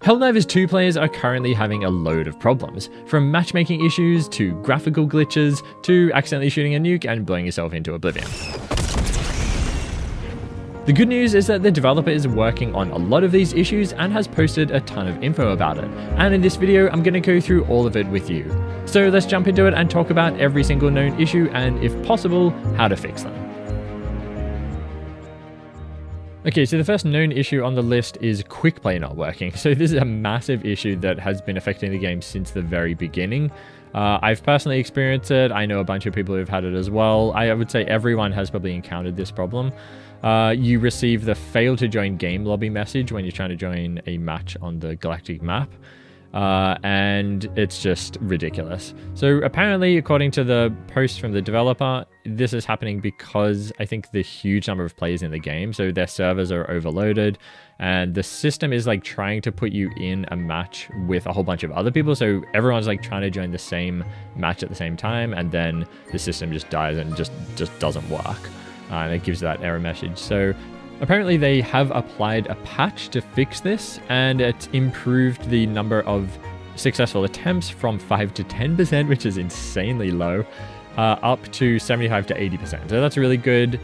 Helldivers 2 players are currently having a load of problems, from matchmaking issues to graphical glitches to accidentally shooting a nuke and blowing yourself into oblivion. The good news is that the developer is working on a lot of these issues and has posted a ton of info about it, and in this video I'm going to go through all of it with you. So let's jump into it and talk about every single known issue and, if possible, how to fix them. Okay, so the first known issue on the list is Quickplay not working. So this is a massive issue that has been affecting the game since the very beginning. I've personally experienced it. I know a bunch of people who've had it as well. I would say everyone has probably encountered this problem. You receive the fail to join game lobby message when you're trying to join a match on the galactic map. And it's just ridiculous. So apparently, according to the post from the developer, this is happening because I think the huge number of players in the game, so their servers are overloaded, and the system is like trying to put you in a match with a whole bunch of other people. So everyone's like trying to join the same match at the same time, and then the system just dies and just doesn't work. And it gives that error message. So apparently they have applied a patch to fix this, and it's improved the number of successful attempts from 5 to 10%, which is insanely low, up to 75 to 80%. So that's really good.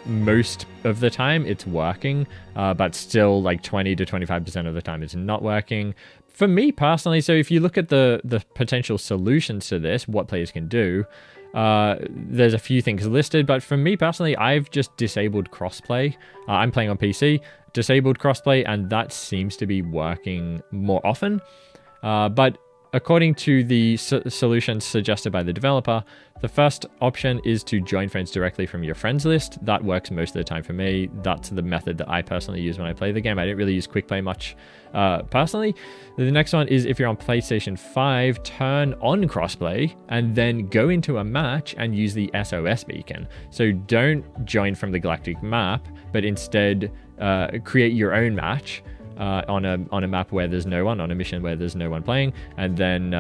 Most of the time it's working, but still like 20 to 25% of the time it's not working. For me personally, so if you look at the potential solutions to this, what players can do, there's a few things listed, but for me personally, I've just disabled crossplay. I'm playing on PC, disabled crossplay, and that seems to be working more often. But according to the solutions suggested by the developer, the first option is to join friends directly from your friends list. That works most of the time for me. That's the method that I personally use when I play the game. I don't really use Quickplay much personally. The next one is if you're on PlayStation 5, turn on crossplay and then go into a match and use the SOS beacon. So don't join from the galactic map, but instead create your own match. On a map where there's no one, on a mission where there's no one playing, and then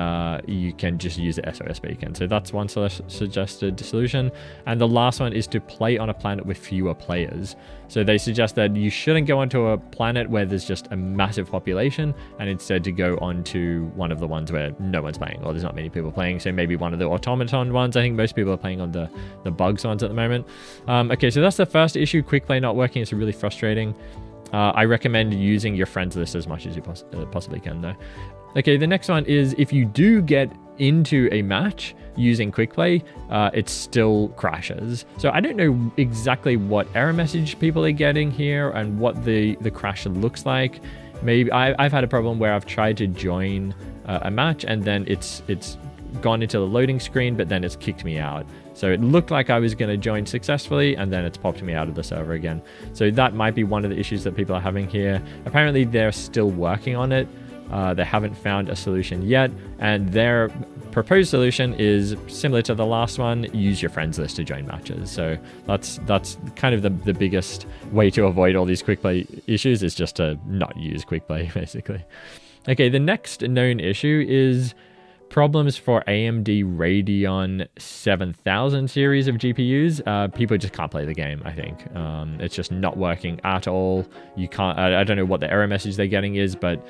you can just use the SOS beacon. So that's one suggested solution. And the last one is to play on a planet with fewer players. So they suggest that you shouldn't go onto a planet where there's just a massive population, and instead to go onto one of the ones where no one's playing, or there's not many people playing. So maybe one of the automaton ones. I think most people are playing on the bugs ones at the moment. Okay, so that's the first issue, Quickplay not working. It's really frustrating. I recommend using your friends list as much as you possibly can, though. Okay, the next one is if you do get into a match using Quickplay, it still crashes. So I don't know exactly what error message people are getting here and what the crash looks like. Maybe I've had a problem where I've tried to join a match and then it's gone into the loading screen, but then it's kicked me out. So it looked like I was going to join successfully, and then it's popped me out of the server again. So that might be one of the issues that people are having here. Apparently they're still working on it. They haven't found a solution yet, and their proposed solution is similar to the last one: use your friends list to join matches. So that's kind of the biggest way to avoid all these Quickplay issues, is just to not use Quickplay, basically. Okay, the next known issue is problems for AMD Radeon 7000 series of GPUs. People just can't play the game, I think. It's just not working at all. You can't, I don't know what the error message they're getting is, but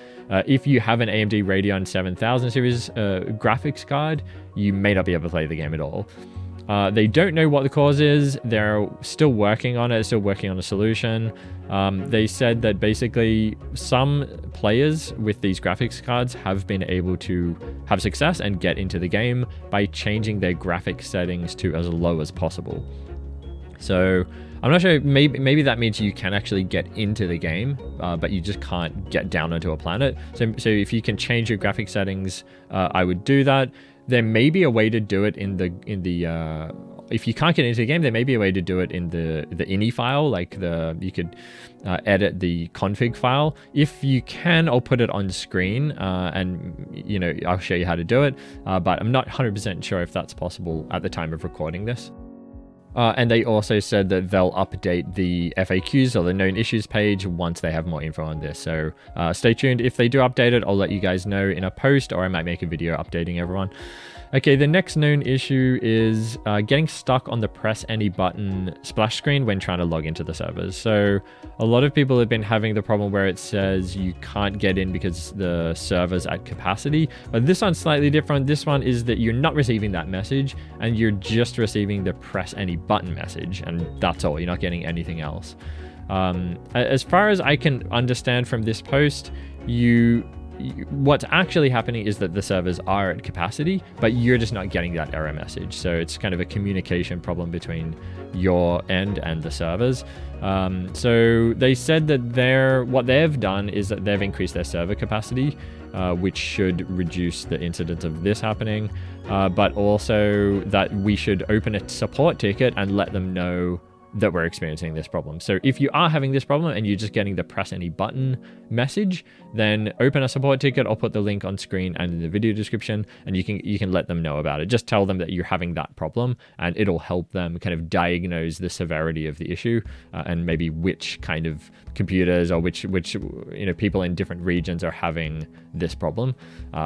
if you have an AMD Radeon 7000 series graphics card, you may not be able to play the game at all. They don't know what the cause is. They're still working on it, still working on a solution. They said that basically some players with these graphics cards have been able to have success and get into the game by changing their graphics settings to as low as possible. So I'm not sure, maybe that means you can actually get into the game, but you just can't get down onto a planet. So if you can change your graphics settings, I would do that. There may be a way to do it in the if you can't get into the game, there may be a way to do it in the ini file, like you could edit the config file. If you can, I'll put it on screen, and I'll show you how to do it. But I'm not 100% sure if that's possible at the time of recording this. And they also said that they'll update the FAQs or the known issues page once they have more info on this. So stay tuned. If they do update it, I'll let you guys know in a post, or I might make a video updating everyone. Okay, the next known issue is getting stuck on the press any button splash screen when trying to log into the servers. So a lot of people have been having the problem where it says you can't get in because the server's at capacity. But this one's slightly different. This one is that you're not receiving that message and you're just receiving the press any button message, and that's all. You're not getting anything else. As far as I can understand from this post, what's actually happening is that the servers are at capacity, but you're just not getting that error message. So it's kind of a communication problem between your end and the servers. So they said that what they've done is that they've increased their server capacity, which should reduce the incidence of this happening, but also that we should open a support ticket and let them know that we're experiencing this problem. So if you are having this problem and you're just getting the press any button message, then open a support ticket. I'll put the link on screen and in the video description, and you can let them know about it. Just tell them that you're having that problem, and it'll help them kind of diagnose the severity of the issue, and maybe which kind of computers or which people in different regions are having this problem.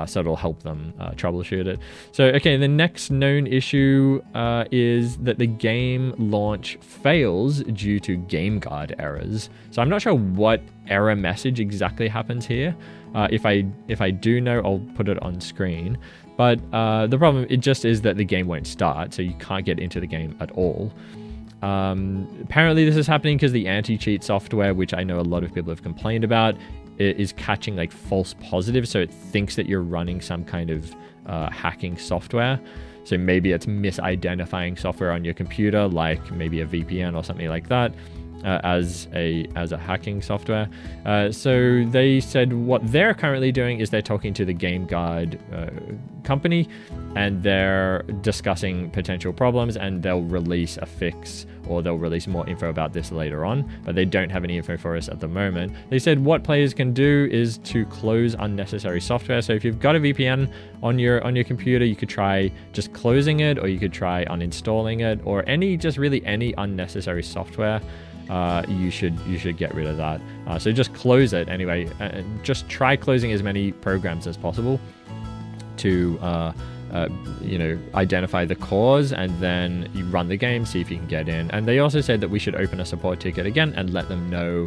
So it'll help them troubleshoot it. So okay, the next known issue is that the game launch fails due to GameGuard errors. So I'm not sure what error message exactly happens here. If I do know, I'll put it on screen. But the problem, it just is that the game won't start, so you can't get into the game at all. Apparently this is happening because the AntiCheat software, which I know a lot of people have complained about, is catching like false positives. So it thinks that you're running some kind of hacking software. So maybe it's misidentifying software on your computer, like maybe a VPN or something like that, as a hacking software. So they said what they're currently doing is they're talking to the GameGuard company, and they're discussing potential problems, and they'll release a fix, or they'll release more info about this later on, but they don't have any info for us at the moment. They said what players can do is to close unnecessary software. So if you've got a VPN on your computer, you could try just closing it, or you could try uninstalling it, or really any unnecessary software. You should get rid of that. So just close it anyway, and just try closing as many programs as possible to identify the cause, and then you run the game, see if you can get in. And they also said that we should open a support ticket again and let them know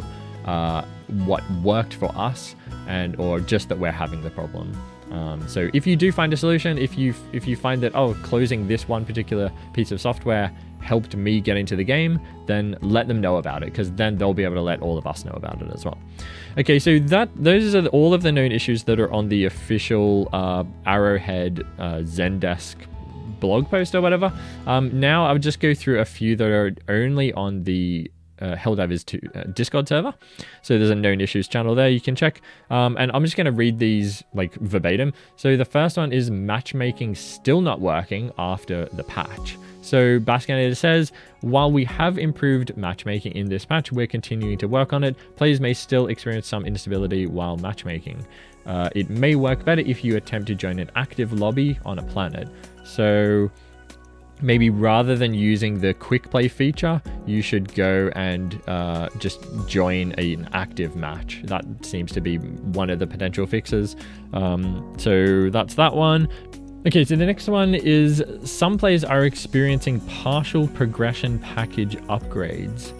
what worked for us, or just that we're having the problem. So if you do find a solution, if you find that, closing this one particular piece of software helped me get into the game, then let them know about it, because then they'll be able to let all of us know about it as well. Okay, so those are all of the known issues that are on the official Arrowhead Zendesk blog post or whatever. Now I'll just go through a few that are only on the Helldivers 2 Discord server. So there's a known issues channel there you can check, and I'm just going to read these like verbatim. So the first one is matchmaking still not working after the patch. So Baskinator says, while we have improved matchmaking in this patch, we're continuing to work on it. Players may still experience some instability while matchmaking. It may work better if you attempt to join an active lobby on a planet. So maybe rather than using the Quickplay feature, you should go and just join an active match. That seems to be one of the potential fixes. So that's that one. Okay, so the next one is some players are experiencing partial progression package upgrades.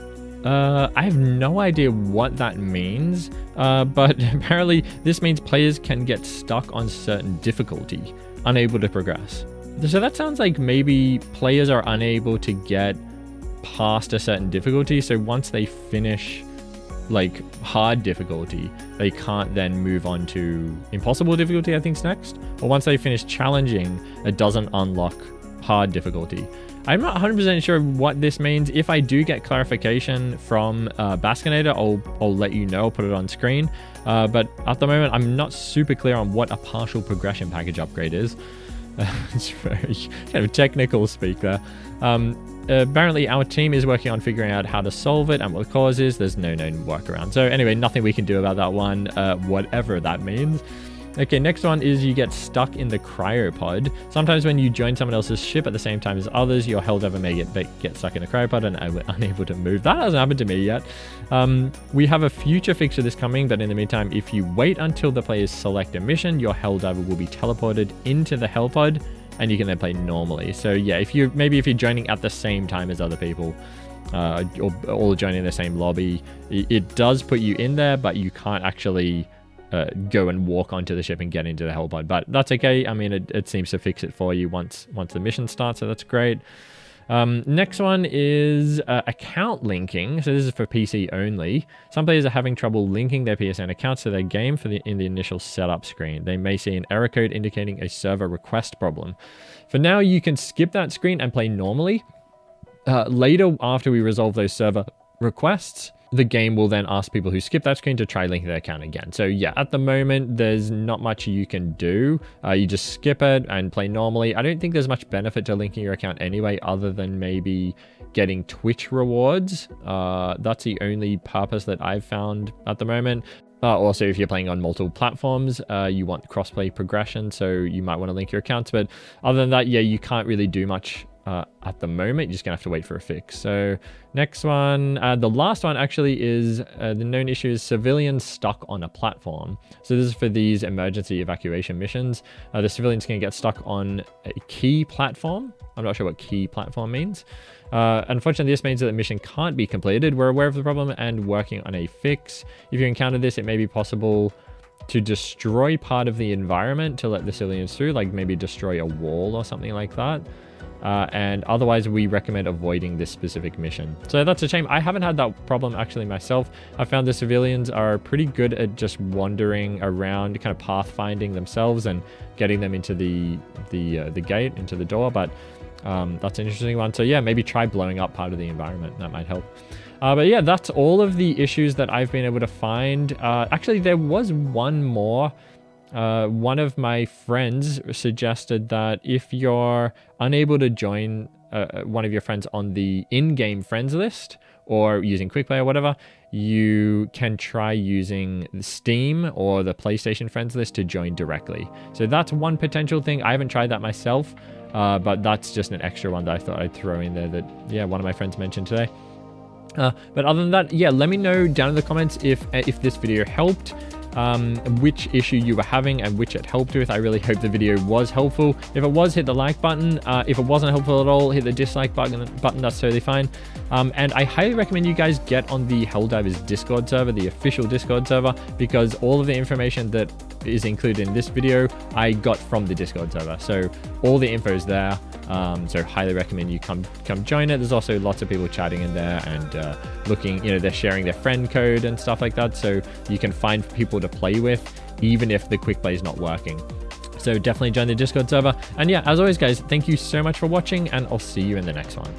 I have no idea what that means, but apparently this means players can get stuck on certain difficulty, unable to progress. So that sounds like maybe players are unable to get past a certain difficulty. So once they finish like hard difficulty, they can't then move on to impossible difficulty, I think's next. Or once they finish challenging, it doesn't unlock hard difficulty. I'm not 100% sure what this means. If I do get clarification from Baskinator, I'll let you know, I'll put it on screen. But at the moment, I'm not super clear on what a partial progression package upgrade is. It's very kind of technical speak there. Apparently our team is working on figuring out how to solve it and what the cause is. There's no known workaround. So anyway, nothing we can do about that one, whatever that means. Okay, next one is you get stuck in the Cryopod. Sometimes when you join someone else's ship at the same time as others, your Helldiver may get stuck in a Cryopod and unable to move. That hasn't happened to me yet. We have a future fix for this coming, but in the meantime, if you wait until the players select a mission, your Helldiver will be teleported into the Hellpod and you can then play normally. So yeah, if you're joining at the same time as other people, or all joining the same lobby, it does put you in there, but you can't actually go and walk onto the ship and get into the Hellpod. But that's okay. I mean, it seems to fix it for you once the mission starts, so that's great. Next one is account linking. So this is for PC only. Some players are having trouble linking their PSN accounts to their game in the initial setup screen. They may see an error code indicating a server request problem. For now, you can skip that screen and play normally. Later, after we resolve those server requests, the game will then ask people who skip that screen to try linking their account again. So yeah, at the moment, there's not much you can do. You just skip it and play normally. I don't think there's much benefit to linking your account anyway, other than maybe getting Twitch rewards. That's the only purpose that I've found at the moment. Also, if you're playing on multiple platforms, you want crossplay progression, so you might want to link your accounts. But other than that, yeah, you can't really do much at the moment. You're just gonna have to wait for a fix. So next one, the last one actually is the known issue is civilians stuck on a platform. So this is for these emergency evacuation missions. The civilians can get stuck on a key platform. I'm not sure what key platform means. Unfortunately, this means that the mission can't be completed. We're aware of the problem and working on a fix. If you encounter this, it may be possible to destroy part of the environment to let the civilians through, like maybe destroy a wall or something like that. And otherwise, we recommend avoiding this specific mission. So that's a shame. I haven't had that problem actually myself. I found the civilians are pretty good at just wandering around, kind of pathfinding themselves and getting them into the gate, into the door. But that's an interesting one. So yeah, maybe try blowing up part of the environment. That might help. But yeah, that's all of the issues that I've been able to find. Actually, there was one more. One of my friends suggested that if you're unable to join one of your friends on the in-game friends list or using Quickplay or whatever, you can try using Steam or the PlayStation friends list to join directly. So that's one potential thing. I haven't tried that myself, but that's just an extra one that I thought I'd throw in there that, yeah, one of my friends mentioned today. But other than that, yeah, let me know down in the comments if this video helped. Which issue you were having and which it helped with. I really hope the video was helpful. If it was, hit the like button. If it wasn't helpful at all, hit the dislike button. That's totally fine. And I highly recommend you guys get on the Helldivers Discord server, the official Discord server, because all of the information that is included in this video, I got from the Discord server. So all the info is there. So highly recommend you come join it. There's also lots of people chatting in there and looking, they're sharing their friend code and stuff like that. So you can find people to play with, even if the Quickplay is not working. So definitely join the Discord server. And yeah, as always, guys, thank you so much for watching, and I'll see you in the next one.